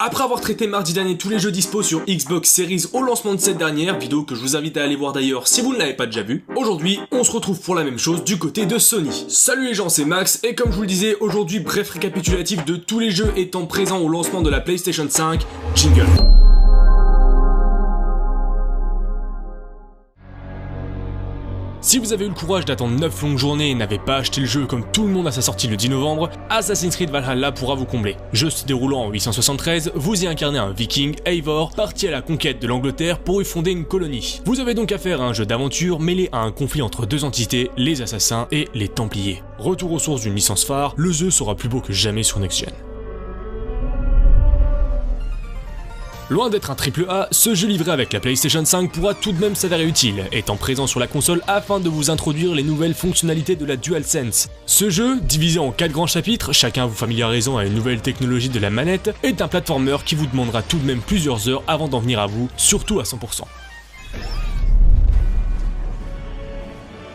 Après avoir traité mardi dernier tous les jeux dispo sur Xbox Series au lancement de cette dernière, vidéo que je vous invite à aller voir d'ailleurs si vous ne l'avez pas déjà vue, aujourd'hui on se retrouve pour la même chose du côté de Sony. Salut les gens, c'est Max, et comme je vous le disais, aujourd'hui bref récapitulatif de tous les jeux étant présents au lancement de la PlayStation 5, jingle. Si vous avez eu le courage d'attendre 9 longues journées et n'avez pas acheté le jeu comme tout le monde à sa sortie le 10 novembre, Assassin's Creed Valhalla pourra vous combler. Jeu se déroulant en 873, vous y incarnez un viking, Eivor, parti à la conquête de l'Angleterre pour y fonder une colonie. Vous avez donc affaire à un jeu d'aventure mêlé à un conflit entre deux entités, les assassins et les templiers. Retour aux sources d'une licence phare, le jeu sera plus beau que jamais sur Next Gen. Loin d'être un AAA, ce jeu livré avec la PlayStation 5 pourra tout de même s'avérer utile, étant présent sur la console afin de vous introduire les nouvelles fonctionnalités de la DualSense. Ce jeu, divisé en 4 grands chapitres, chacun vous familiarisant à une nouvelle technologie de la manette, est un platformer qui vous demandera tout de même plusieurs heures avant d'en venir à vous, surtout à 100%.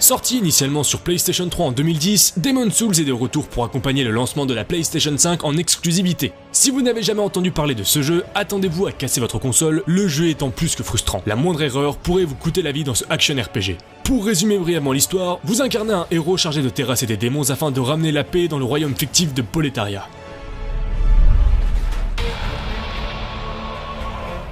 Sorti initialement sur PlayStation 3 en 2010, Demon's Souls est de retour pour accompagner le lancement de la PlayStation 5 en exclusivité. Si vous n'avez jamais entendu parler de ce jeu, attendez-vous à casser votre console, le jeu étant plus que frustrant. La moindre erreur pourrait vous coûter la vie dans ce action RPG. Pour résumer brièvement l'histoire, vous incarnez un héros chargé de terrasser des démons afin de ramener la paix dans le royaume fictif de Boletaria.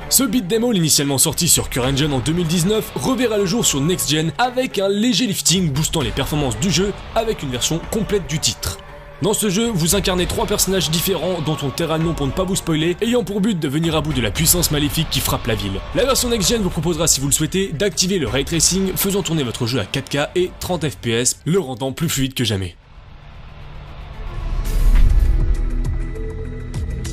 Ce beat'em all initialement sorti sur CurrentGen en 2019 reverra le jour sur Next Gen avec un léger lifting boostant les performances du jeu avec une version complète du titre. Dans ce jeu, vous incarnez 3 personnages différents dont on taira le nom pour ne pas vous spoiler, ayant pour but de venir à bout de la puissance maléfique qui frappe la ville. La version Next Gen vous proposera, si vous le souhaitez, d'activer le Ray Tracing, faisant tourner votre jeu à 4K et 30 FPS, le rendant plus fluide que jamais.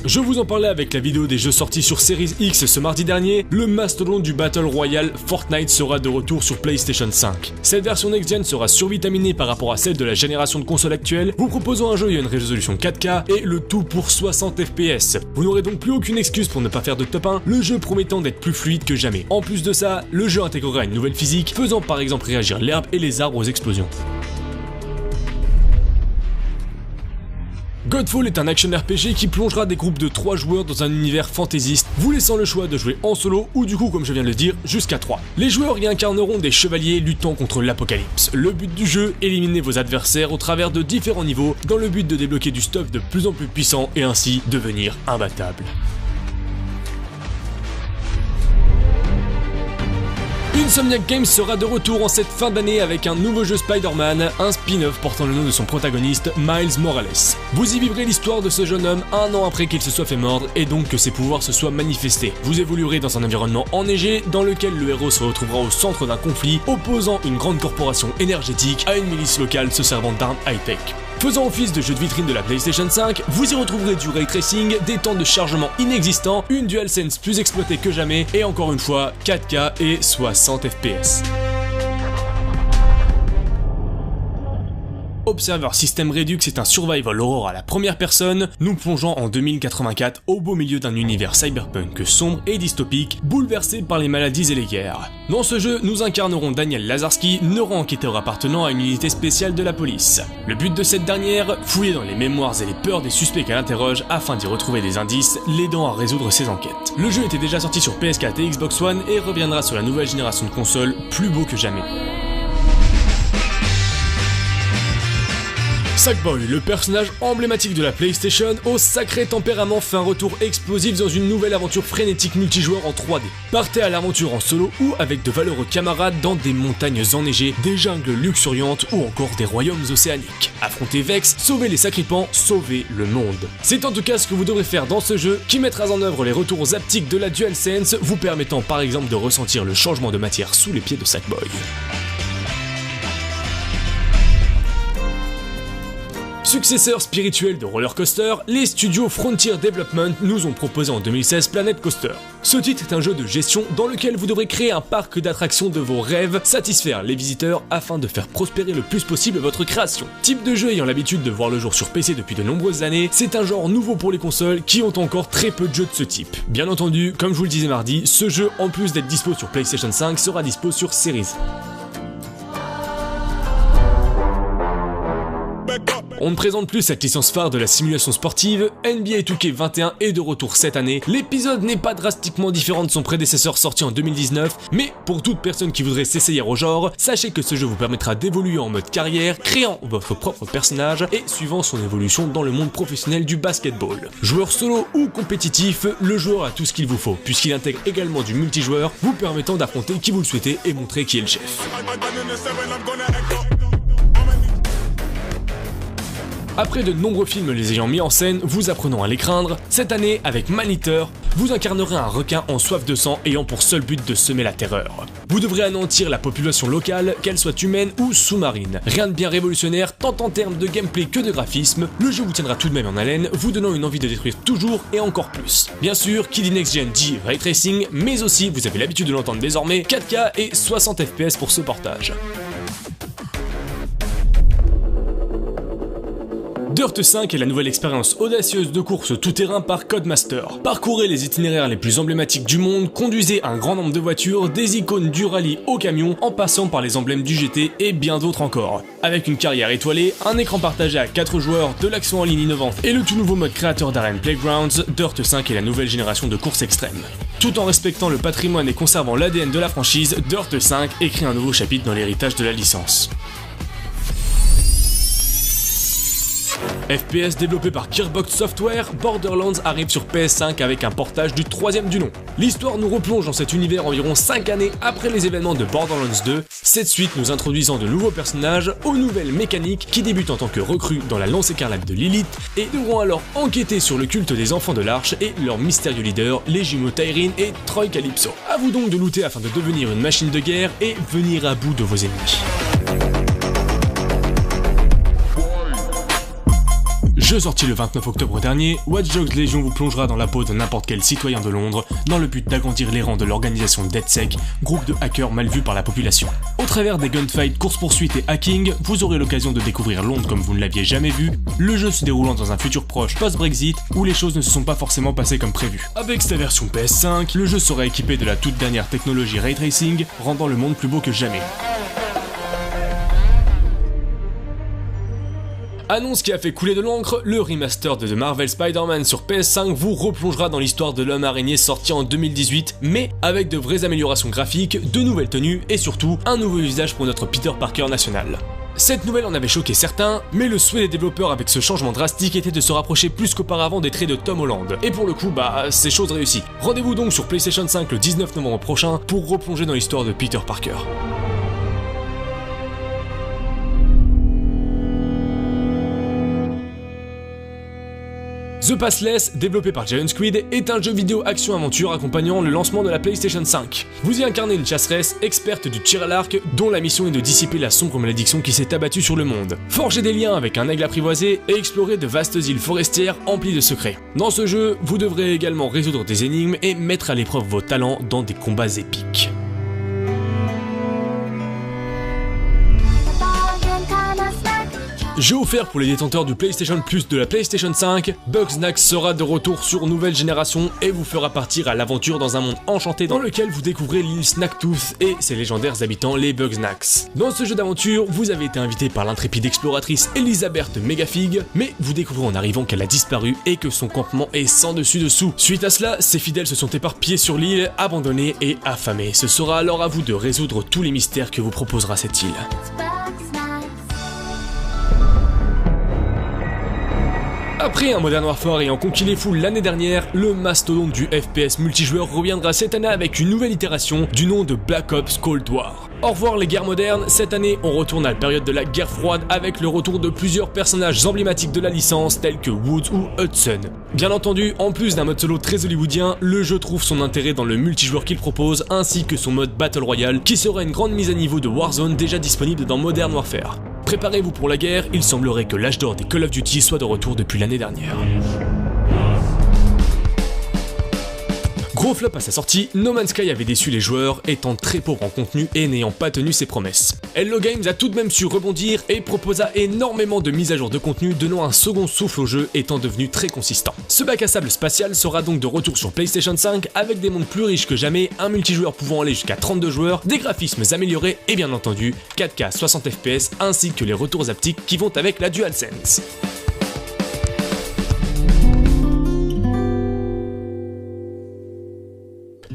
Je vous en parlais avec la vidéo des jeux sortis sur Series X ce mardi dernier, le mastodonte du Battle Royale Fortnite sera de retour sur PlayStation 5. Cette version next-gen sera survitaminée par rapport à celle de la génération de consoles actuelle, vous proposant un jeu ayant une résolution 4K et le tout pour 60 FPS. Vous n'aurez donc plus aucune excuse pour ne pas faire de top 1, le jeu promettant d'être plus fluide que jamais. En plus de ça, le jeu intégrera une nouvelle physique, faisant par exemple réagir l'herbe et les arbres aux explosions. Godfall est un action RPG qui plongera des groupes de 3 joueurs dans un univers fantaisiste, vous laissant le choix de jouer en solo ou du coup, comme je viens de le dire, jusqu'à 3. Les joueurs y incarneront des chevaliers luttant contre l'apocalypse. Le but du jeu, éliminer vos adversaires au travers de différents niveaux dans le but de débloquer du stuff de plus en plus puissant et ainsi devenir imbattable. Insomniac Games sera de retour en cette fin d'année avec un nouveau jeu Spider-Man, un spin-off portant le nom de son protagoniste, Miles Morales. Vous y vivrez l'histoire de ce jeune homme un an après qu'il se soit fait mordre et donc que ses pouvoirs se soient manifestés. Vous évoluerez dans un environnement enneigé dans lequel le héros se retrouvera au centre d'un conflit opposant une grande corporation énergétique à une milice locale se servant d'armes high-tech. Faisant office de jeu de vitrine de la PlayStation 5, vous y retrouverez du ray tracing, des temps de chargement inexistants, une DualSense plus exploitée que jamais et encore une fois 4K et 60 FPS. Observer System Redux est un survival horror à la première personne, nous plongeant en 2084 au beau milieu d'un univers cyberpunk sombre et dystopique, bouleversé par les maladies et les guerres. Dans ce jeu, nous incarnerons Daniel Lazarski, neuroenquêteur appartenant à une unité spéciale de la police. Le but de cette dernière, fouiller dans les mémoires et les peurs des suspects qu'elle interroge afin d'y retrouver des indices l'aidant à résoudre ses enquêtes. Le jeu était déjà sorti sur PS4 et Xbox One et reviendra sur la nouvelle génération de consoles plus beau que jamais. Sackboy, le personnage emblématique de la PlayStation, au sacré tempérament fait un retour explosif dans une nouvelle aventure frénétique multijoueur en 3D. Partez à l'aventure en solo ou avec de valeureux camarades dans des montagnes enneigées, des jungles luxuriantes ou encore des royaumes océaniques. Affrontez Vex, sauvez les sacripants, sauvez le monde. C'est en tout cas ce que vous devrez faire dans ce jeu qui mettra en œuvre les retours haptiques de la DualSense, vous permettant par exemple de ressentir le changement de matière sous les pieds de Sackboy. Successeur spirituel de Roller Coaster, les studios Frontier Development nous ont proposé en 2016 Planet Coaster. Ce titre est un jeu de gestion dans lequel vous devrez créer un parc d'attractions de vos rêves, satisfaire les visiteurs afin de faire prospérer le plus possible votre création. Type de jeu ayant l'habitude de voir le jour sur PC depuis de nombreuses années, c'est un genre nouveau pour les consoles qui ont encore très peu de jeux de ce type. Bien entendu, comme je vous le disais mardi, ce jeu en plus d'être dispo sur PlayStation 5 sera dispo sur Series. On ne présente plus cette licence phare de la simulation sportive, NBA 2K21 est de retour cette année. L'épisode n'est pas drastiquement différent de son prédécesseur sorti en 2019, mais pour toute personne qui voudrait s'essayer au genre, sachez que ce jeu vous permettra d'évoluer en mode carrière, créant votre propre personnage et suivant son évolution dans le monde professionnel du basketball. Joueur solo ou compétitif, le joueur a tout ce qu'il vous faut, puisqu'il intègre également du multijoueur, vous permettant d'affronter qui vous le souhaitez et montrer qui est le chef. Après de nombreux films les ayant mis en scène, vous apprenant à les craindre, cette année, avec Maneater, vous incarnerez un requin en soif de sang ayant pour seul but de semer la terreur. Vous devrez anéantir la population locale, qu'elle soit humaine ou sous-marine. Rien de bien révolutionnaire, tant en termes de gameplay que de graphisme, le jeu vous tiendra tout de même en haleine, vous donnant une envie de détruire toujours et encore plus. Bien sûr, qui dit Next Gen dit Ray Tracing, mais aussi, vous avez l'habitude de l'entendre désormais, 4K et 60 FPS pour ce portage. Dirt 5 est la nouvelle expérience audacieuse de course tout-terrain par Codemaster. Parcourez les itinéraires les plus emblématiques du monde, conduisez un grand nombre de voitures, des icônes du rallye au camion, en passant par les emblèmes du GT et bien d'autres encore. Avec une carrière étoilée, un écran partagé à 4 joueurs, de l'action en ligne innovante et le tout nouveau mode créateur d'arène Playgrounds, Dirt 5 est la nouvelle génération de courses extrêmes. Tout en respectant le patrimoine et conservant l'ADN de la franchise, Dirt 5 écrit un nouveau chapitre dans l'héritage de la licence. FPS développé par Gearbox Software, Borderlands arrive sur PS5 avec un portage du troisième du nom. L'histoire nous replonge dans cet univers environ 5 années après les événements de Borderlands 2, cette suite nous introduisant de nouveaux personnages aux nouvelles mécaniques qui débutent en tant que recrues dans la lance écarlate de Lilith et devront alors enquêter sur le culte des enfants de l'Arche et leurs mystérieux leaders, les jumeaux Tyreen et Troy Calypso. A vous donc de looter afin de devenir une machine de guerre et venir à bout de vos ennemis. Jeu sorti le 29 octobre dernier, Watch Dogs Legion vous plongera dans la peau de n'importe quel citoyen de Londres dans le but d'agrandir les rangs de l'organisation DedSec, groupe de hackers mal vus par la population. Au travers des gunfights, courses-poursuites et hacking, vous aurez l'occasion de découvrir Londres comme vous ne l'aviez jamais vu, le jeu se déroulant dans un futur proche post-Brexit où les choses ne se sont pas forcément passées comme prévu. Avec sa version PS5, le jeu sera équipé de la toute dernière technologie Ray Tracing, rendant le monde plus beau que jamais. Annonce qui a fait couler de l'encre, le remaster de The Marvel Spider-Man sur PS5 vous replongera dans l'histoire de l'homme araignée sorti en 2018, mais avec de vraies améliorations graphiques, de nouvelles tenues et surtout un nouveau visage pour notre Peter Parker national. Cette nouvelle en avait choqué certains, mais le souhait des développeurs avec ce changement drastique était de se rapprocher plus qu'auparavant des traits de Tom Holland. Et pour le coup, c'est chose réussie. Rendez-vous donc sur PlayStation 5 le 19 novembre prochain pour replonger dans l'histoire de Peter Parker. The Pathless, développé par Giant Squid, est un jeu vidéo action-aventure accompagnant le lancement de la PlayStation 5. Vous y incarnez une chasseresse, experte du tir à l'arc, dont la mission est de dissiper la sombre malédiction qui s'est abattue sur le monde. Forger des liens avec un aigle apprivoisé et explorer de vastes îles forestières emplies de secrets. Dans ce jeu, vous devrez également résoudre des énigmes et mettre à l'épreuve vos talents dans des combats épiques. Jeu offert pour les détenteurs du PlayStation Plus de la PlayStation 5, Bugsnax sera de retour sur nouvelle génération et vous fera partir à l'aventure dans un monde enchanté dans lequel vous découvrez l'île Snacktooth et ses légendaires habitants, les Bugsnax. Dans ce jeu d'aventure, vous avez été invité par l'intrépide exploratrice Elisabeth Megafig, mais vous découvrez en arrivant qu'elle a disparu et que son campement est sans dessus dessous. Suite à cela, ses fidèles se sont éparpillés sur l'île, abandonnés et affamés. Ce sera alors à vous de résoudre tous les mystères que vous proposera cette île. Après un Modern Warfare ayant conquis les foules l'année dernière, le mastodonte du FPS multijoueur reviendra cette année avec une nouvelle itération du nom de Black Ops Cold War. Au revoir les guerres modernes, cette année on retourne à la période de la guerre froide avec le retour de plusieurs personnages emblématiques de la licence tels que Woods ou Hudson. Bien entendu, en plus d'un mode solo très hollywoodien, le jeu trouve son intérêt dans le multijoueur qu'il propose ainsi que son mode Battle Royale qui sera une grande mise à niveau de Warzone déjà disponible dans Modern Warfare. Préparez-vous pour la guerre, il semblerait que l'âge d'or des Call of Duty soit de retour depuis l'année dernière. Gros flop à sa sortie, No Man's Sky avait déçu les joueurs, étant très pauvre en contenu et n'ayant pas tenu ses promesses. Hello Games a tout de même su rebondir et proposa énormément de mises à jour de contenu, donnant un second souffle au jeu étant devenu très consistant. Ce bac à sable spatial sera donc de retour sur PlayStation 5 avec des mondes plus riches que jamais, un multijoueur pouvant aller jusqu'à 32 joueurs, des graphismes améliorés et bien entendu 4K 60 FPS ainsi que les retours haptiques qui vont avec la DualSense.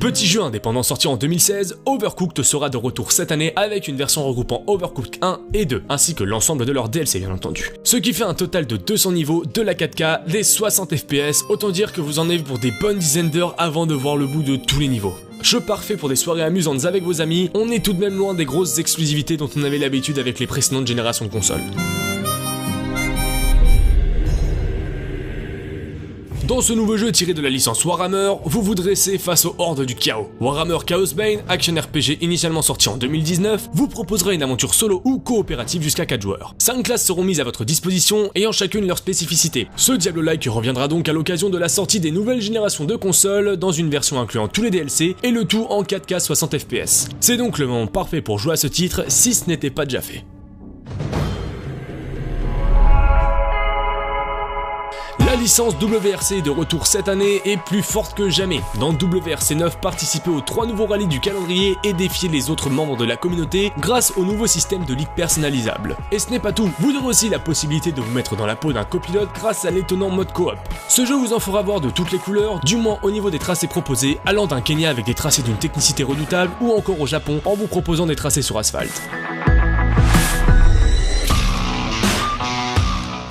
Petit jeu indépendant sorti en 2016, Overcooked sera de retour cette année avec une version regroupant Overcooked 1 et 2, ainsi que l'ensemble de leurs DLC bien entendu. Ce qui fait un total de 200 niveaux, de la 4K, des 60 FPS, autant dire que vous en avez pour des bonnes dizaines d'heures avant de voir le bout de tous les niveaux. Jeu parfait pour des soirées amusantes avec vos amis, on est tout de même loin des grosses exclusivités dont on avait l'habitude avec les précédentes générations de consoles. Dans ce nouveau jeu tiré de la licence Warhammer, vous vous dressez face aux hordes du chaos. Warhammer Chaosbane, action RPG initialement sorti en 2019, vous proposera une aventure solo ou coopérative jusqu'à 4 joueurs. 5 classes seront mises à votre disposition, ayant chacune leur spécificité. Ce Diablo-like reviendra donc à l'occasion de la sortie des nouvelles générations de consoles, dans une version incluant tous les DLC, et le tout en 4K 60 FPS. C'est donc le moment parfait pour jouer à ce titre, si ce n'était pas déjà fait. La licence WRC est de retour cette année et plus forte que jamais. Dans WRC 9, participez aux 3 nouveaux rallyes du calendrier et défiez les autres membres de la communauté grâce au nouveau système de ligue personnalisable. Et ce n'est pas tout, vous aurez aussi la possibilité de vous mettre dans la peau d'un copilote grâce à l'étonnant mode coop. Ce jeu vous en fera voir de toutes les couleurs, du moins au niveau des tracés proposés, allant d'un Kenya avec des tracés d'une technicité redoutable ou encore au Japon en vous proposant des tracés sur asphalte.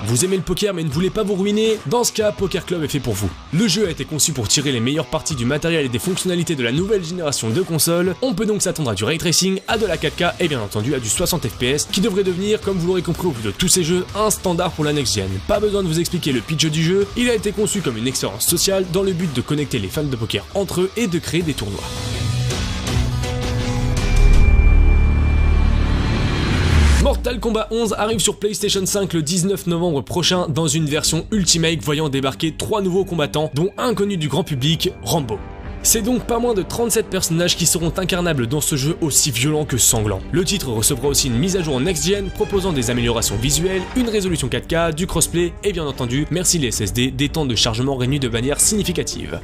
Vous aimez le poker mais ne voulez pas vous ruiner? Dans ce cas, Poker Club est fait pour vous. Le jeu a été conçu pour tirer les meilleures parties du matériel et des fonctionnalités de la nouvelle génération de consoles. On peut donc s'attendre à du ray tracing, à de la 4K et bien entendu à du 60 FPS qui devrait devenir, comme vous l'aurez compris au vu de tous ces jeux, un standard pour la next-gen. Pas besoin de vous expliquer le pitch du jeu, il a été conçu comme une expérience sociale dans le but de connecter les fans de poker entre eux et de créer des tournois. Mortal Kombat 11 arrive sur PlayStation 5 le 19 novembre prochain dans une version Ultimate voyant débarquer 3 nouveaux combattants dont un connu du grand public, Rambo. C'est donc pas moins de 37 personnages qui seront incarnables dans ce jeu aussi violent que sanglant. Le titre recevra aussi une mise à jour next-gen proposant des améliorations visuelles, une résolution 4K, du crossplay et bien entendu, merci les SSD, des temps de chargement réduits de manière significative.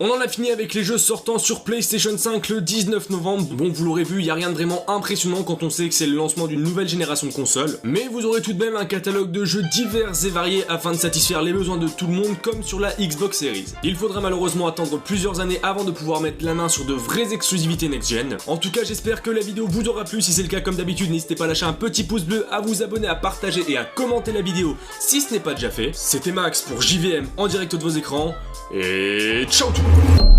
On en a fini avec les jeux sortant sur PlayStation 5 le 19 novembre. Bon, vous l'aurez vu, il n'y a rien de vraiment impressionnant quand on sait que c'est le lancement d'une nouvelle génération de consoles. Mais vous aurez tout de même un catalogue de jeux divers et variés afin de satisfaire les besoins de tout le monde comme sur la Xbox Series. Il faudra malheureusement attendre plusieurs années avant de pouvoir mettre la main sur de vraies exclusivités next-gen. En tout cas, j'espère que la vidéo vous aura plu. Si c'est le cas, comme d'habitude, n'hésitez pas à lâcher un petit pouce bleu, à vous abonner, à partager et à commenter la vidéo si ce n'est pas déjà fait. C'était Max pour JVM en direct de vos écrans. Et ciao tout le monde.